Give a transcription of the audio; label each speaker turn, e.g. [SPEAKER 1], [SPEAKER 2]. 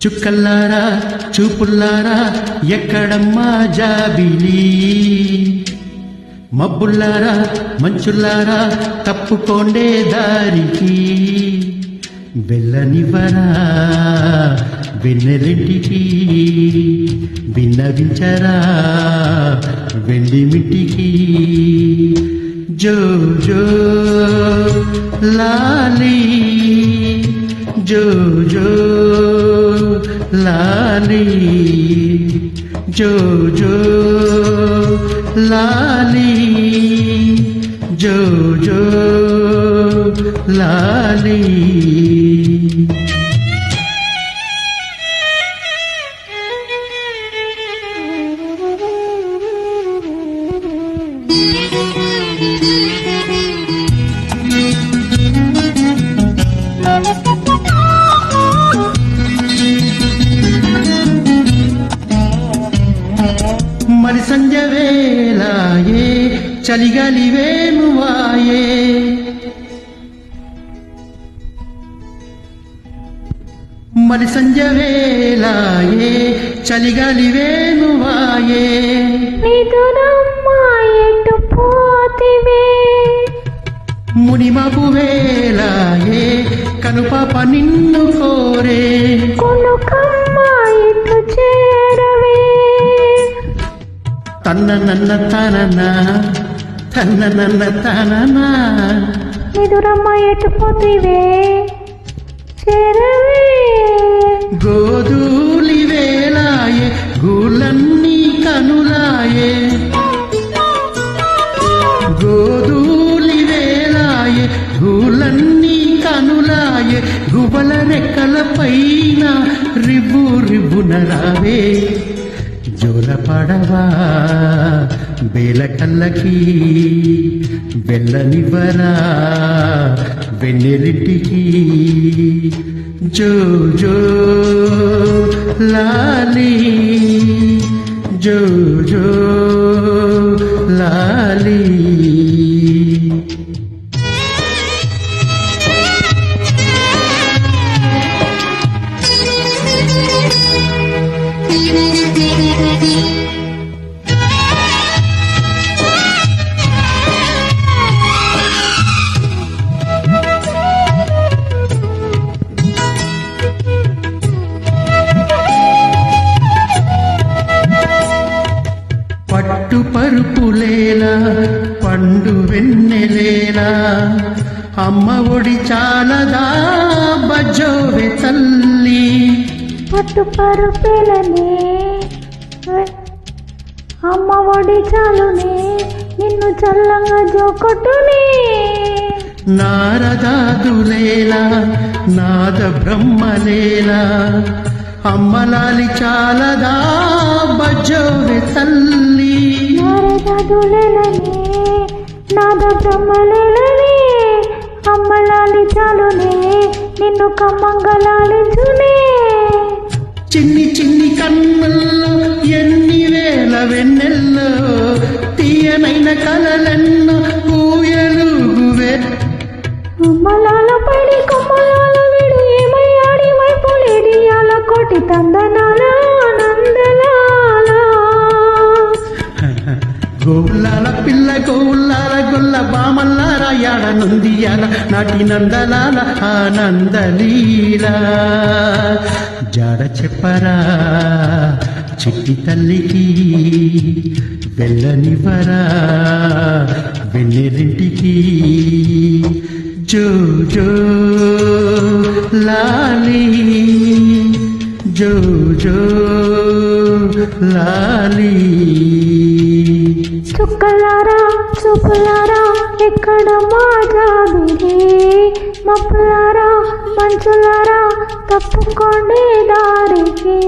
[SPEAKER 1] చుక్కల్లారా చూపుల్లారా ఎక్కడమ్మా జాబిలి, మబ్బుల్లారా మంచుల్లారా తప్పుకోండే దారికి, వెళ్ళనివ్వరా వెన్నెలింటికి, విన్నవించరా వెండిమిట్టికి. జో జో లాలి జో జో లాలి జో జో లాలి జో జో లాలి. మరి సంజ వేళాయే చలిగాలివేమువాయే, మరి సంజ వేళాయే చలిగాలివేమువాయే, మునిమపు వేళాయే కనుపాప నిన్ను కోరే, తన్న నన్న తననా తన్న నన్న తననా,
[SPEAKER 2] నిదురమ్మ ఎటు పోతివే చేరవే,
[SPEAKER 1] గోధూలి వేలాయే గూళ్ళన్నీ కనులాయే, గోధూలి వేలాయే గూళ్ళన్నీ కనులాయే, గుబల రెక్కల పైన రిబ్బు రిబ్బున రావే, జోల పడవా బేల కళ్ళకి, వెళ్ళనివ్వరా వెన్నెలింటికి. జో జో లాలి జో జో లాలి. పట్టు పరుపులేలా పండు వెన్నెలేలా, అమ్మ ఒడి చాలదా బజ్జోవె తల్లి,
[SPEAKER 2] పట్టు పరుపులనే అమ్మ ఒడి చాలునే, నిన్ను చల్లంగా జోకొట్టునే,
[SPEAKER 1] నారదాదులేలా నాద బ్రహ్మలేలా, అమ్మలాలి చాలదా బజ్జోవె తల్లి,
[SPEAKER 2] నారదాదులనే నాద బ్రహ్మలేలనే, అమ్మలాలి చాలునే నిన్ను కమ్మంగలాలిచునే,
[SPEAKER 1] చిన్ని చిన్ని కన్నుల్లో ఎన్ని వేల వెన్నెల్లో, తీయనైన కలలెన్నో ఊయలుగువే,
[SPEAKER 2] అమ్మలాల పడి కొమ్మలాల విడు ఏమయ్యాడి వైపు లేడియాల కోటి తందనాల నందలాల,
[SPEAKER 1] గోవులాల పిల్ల గోవులాల గొల్ల బామల్లార యాడ నుందియాల నాటి నందలాల ఆనందలీల, జాడ చెప్పరా చిట్టి తల్లికి, వెళ్ళనివ్వరా వెన్నెలింటికి. జో జో లాలి జో జో లాలి.
[SPEAKER 2] చుక్కలారా చూపులారా ఎక్కడ మా జాబిలి, మబ్బులారా మంచులారా తప్పుకోండి దారికి.